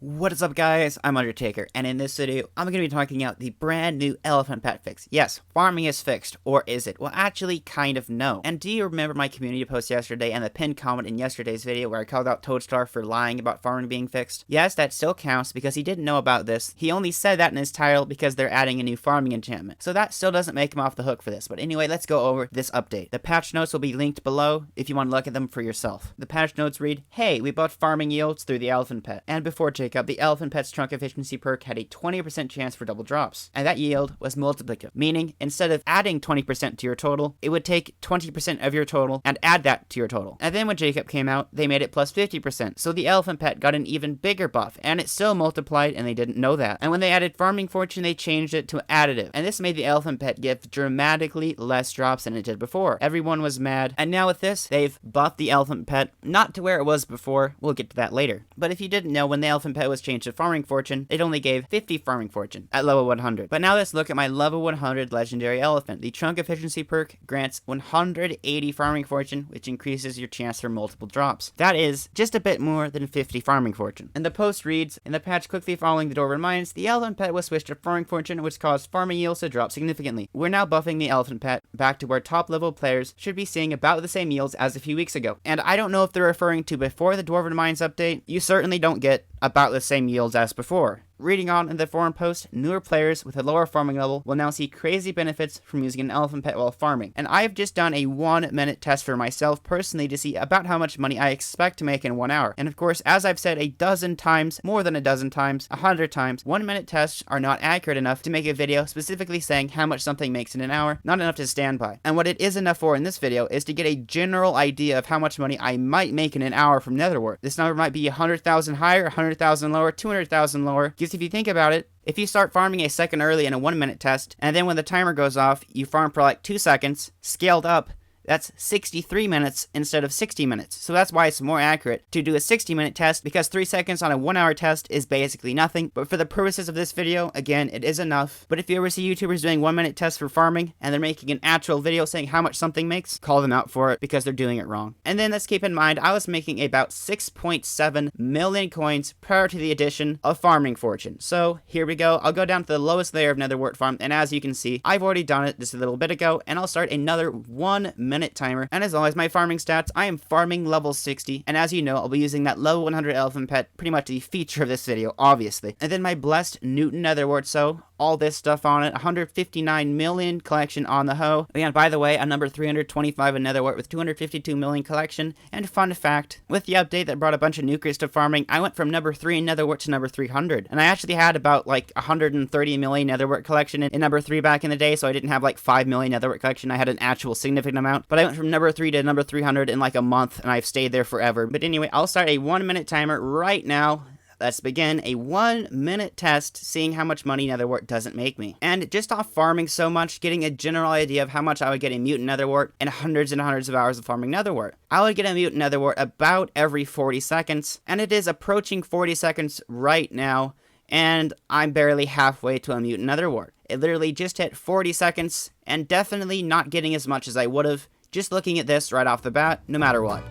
What is up, guys? I'm Undertaker, and in this video, I'm going to be talking about the brand new elephant pet fix. Yes, farming is fixed, or is it? Well, actually, kind of no. And do you remember my community post yesterday and the pinned comment in yesterday's video where I called out Toadstar for lying about farming being fixed? Yes, that still counts because he didn't know about this. He only said that in his title because they're adding a new farming enchantment. So that still doesn't make him off the hook for this. But anyway, let's go over this update. The patch notes will be linked below if you want to look at them for yourself. The patch notes read, "Hey, we buffed farming yields through the elephant pet. And before Jacob, the elephant pet's trunk efficiency perk had a 20% chance for double drops. And that yield was multiplicative, meaning instead of adding 20% to your total, it would take 20% of your total and add that to your total. And then when Jacob came out, they made it plus 50%. So the elephant pet got an even bigger buff, and it still multiplied, and they didn't know that. And when they added farming fortune, they changed it to additive. And this made the elephant pet give dramatically less drops than it did before. Everyone was mad. And now with this, they've buffed the elephant pet, not to where it was before. We'll get to that later. But if you didn't know, when the elephant pet was changed to farming fortune, it only gave 50 farming fortune at level 100. But now let's look at my level 100 legendary elephant. The trunk efficiency perk grants 180 farming fortune, which increases your chance for multiple drops. That is just a bit more than 50 farming fortune. And the post reads, in the patch quickly following the Dwarven Mines, the elephant pet was switched to farming fortune, which caused farming yields to drop significantly. We're now buffing the elephant pet back to where top level players should be seeing about the same yields as a few weeks ago. And I don't know if they're referring to before the Dwarven Mines update. You certainly don't get about the same yields as before. Reading on in the forum post, newer players with a lower farming level will now see crazy benefits from using an elephant pet while farming. And I've just done a 1-minute test for myself personally to see about how much money I expect to make in 1 hour. And of course, as I've said a dozen times, more than a dozen times, 100 times, 1-minute tests are not accurate enough to make a video specifically saying how much something makes in an hour, not enough to stand by. And what it is enough for in this video is to get a general idea of how much money I might make in an hour from nether wart. This number might be 100,000 higher, 100,000 lower, 200,000 lower. Because if you think about it, if you start farming a second early in a 1-minute test, and then when the timer goes off, you farm for like 2 seconds, scaled up, that's 63 minutes instead of 60 minutes. So that's why it's more accurate to do a 60-minute test, because 3 seconds on a 1-hour test is basically nothing. But for the purposes of this video, again, it is enough. But if you ever see YouTubers doing 1-minute tests for farming, and they're making an actual video saying how much something makes, call them out for it, because they're doing it wrong. And then let's keep in mind, I was making about 6.7 million coins prior to the addition of farming fortune. So here we go. I'll go down to the lowest layer of nether wart farm, and as you can see, I've already done it just a little bit ago, and I'll start another 1-minute timer. And as always, my farming stats, I am farming level 60, and as you know, I'll be using that level 100 elephant pet, pretty much the feature of this video, obviously. And then my blessed Newton nether wart, so all this stuff on it, 159 million collection on the hoe. And by the way, I'm number 325 in nether wart with 252 million collection. And fun fact, with the update that brought a bunch of new creeps to farming, I went from number 3 in nether wart to number 300. And I actually had about like 130 million nether wart collection in number 3 back in the day, so I didn't have like 5 million nether wart collection. I had an actual significant amount, but I went from number 3 to number 300 in like a month, and I've stayed there forever. But anyway, I'll start a 1-minute timer right now. Let's begin a 1-minute test, seeing how much money nether wart doesn't make me. And just off farming so much, getting a general idea of how much I would get in mutant nether wart and hundreds and hundreds of hours of farming nether wart. I would get a mutant nether wart about every 40 seconds, and it is approaching 40 seconds right now, and I'm barely halfway to a mutant nether wart. It literally just hit 40 seconds, and definitely not getting as much as I would have just looking at this right off the bat, no matter what.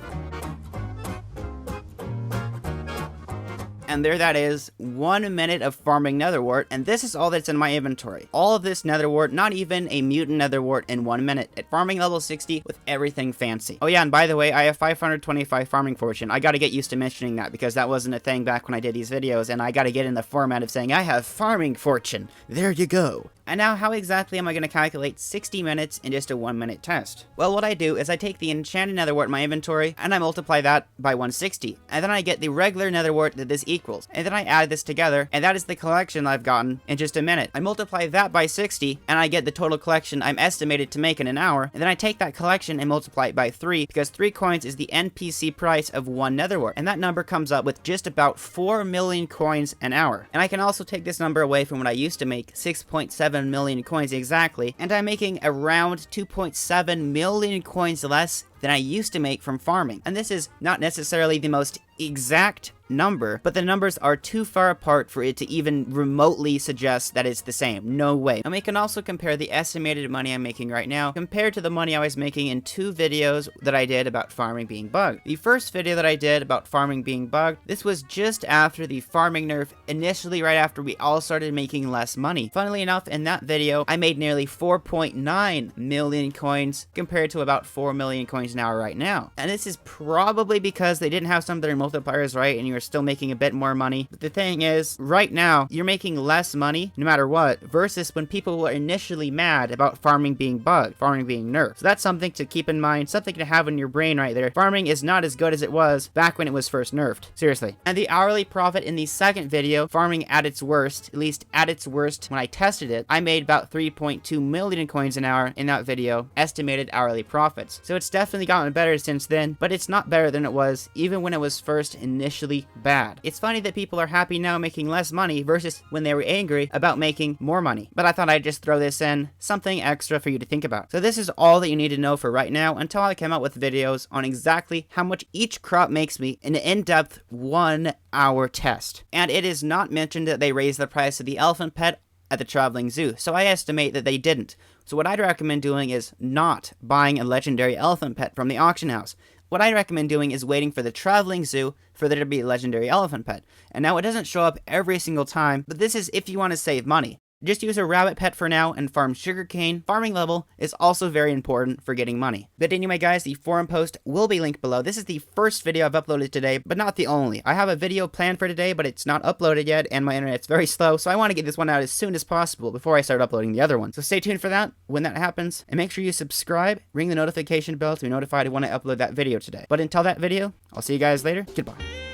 And there that is, 1 minute of farming nether wart, and this is all that's in my inventory. All of this nether wart, not even a mutant nether wart in 1 minute, at farming level 60 with everything fancy. Oh yeah, and by the way, I have 525 farming fortune. I gotta get used to mentioning that, because that wasn't a thing back when I did these videos, and I gotta get in the format of saying, I have farming fortune. There you go. And now, how exactly am I going to calculate 60 minutes in just a 1-minute test? Well, what I do is I take the enchanted nether wart in my inventory, and I multiply that by 160. And then I get the regular nether wart that this equals. And then I add this together, and that is the collection I've gotten in just a minute. I multiply that by 60, and I get the total collection I'm estimated to make in an hour. And then I take that collection and multiply it by 3, because 3 coins is the NPC price of 1 nether wart. And that number comes up with just about 4 million coins an hour. And I can also take this number away from what I used to make, 6.7 million coins exactly, and I'm making around 2.7 million coins less than I used to make from farming. And this is not necessarily the most exact number, but the numbers are too far apart for it to even remotely suggest that it's the same. No way. And we can also compare the estimated money I'm making right now compared to the money I was making in 2 videos that I did about farming being bugged. The first video that I did about farming being bugged, this was just after the farming nerf, initially right after we all started making less money. Funnily enough, in that video, I made nearly 4.9 million coins compared to about 4 million coins an hour right now. And this is probably because they didn't have some of their multipliers right and you were still making a bit more money. But the thing is, right now, you're making less money no matter what, versus when people were initially mad about farming being bugged, farming being nerfed. So that's something to keep in mind, something to have in your brain right there. Farming is not as good as it was back when it was first nerfed. Seriously. And the hourly profit in the second video, farming at its worst, at least at its worst when I tested it, I made about 3.2 million coins an hour in that video, estimated hourly profits. So it's definitely gotten better since then, but it's not better than it was even when it was first initially bad. It's funny that people are happy now making less money versus when they were angry about making more money. But I thought I'd just throw this in, something extra for you to think about. So this is all that you need to know for right now until I come out with videos on exactly how much each crop makes me in an in-depth 1-hour test. And it is not mentioned that they raised the price of the elephant pet at the traveling zoo, so I estimate that they didn't. So what I'd recommend doing is not buying a legendary elephant pet from the auction house. What I recommend doing is waiting for the traveling zoo for there to be a legendary elephant pet. And now it doesn't show up every single time, but this is if you want to save money. Just use a rabbit pet for now and farm sugarcane. Farming level is also very important for getting money. But anyway guys, the forum post will be linked below. This is the first video I've uploaded today, but not the only. I have a video planned for today, but it's not uploaded yet and my internet's very slow, so I want to get this one out as soon as possible before I start uploading the other one. So stay tuned for that when that happens, and make sure you subscribe, ring the notification bell to be notified when I upload that video today. But until that video, I'll see you guys later. Goodbye.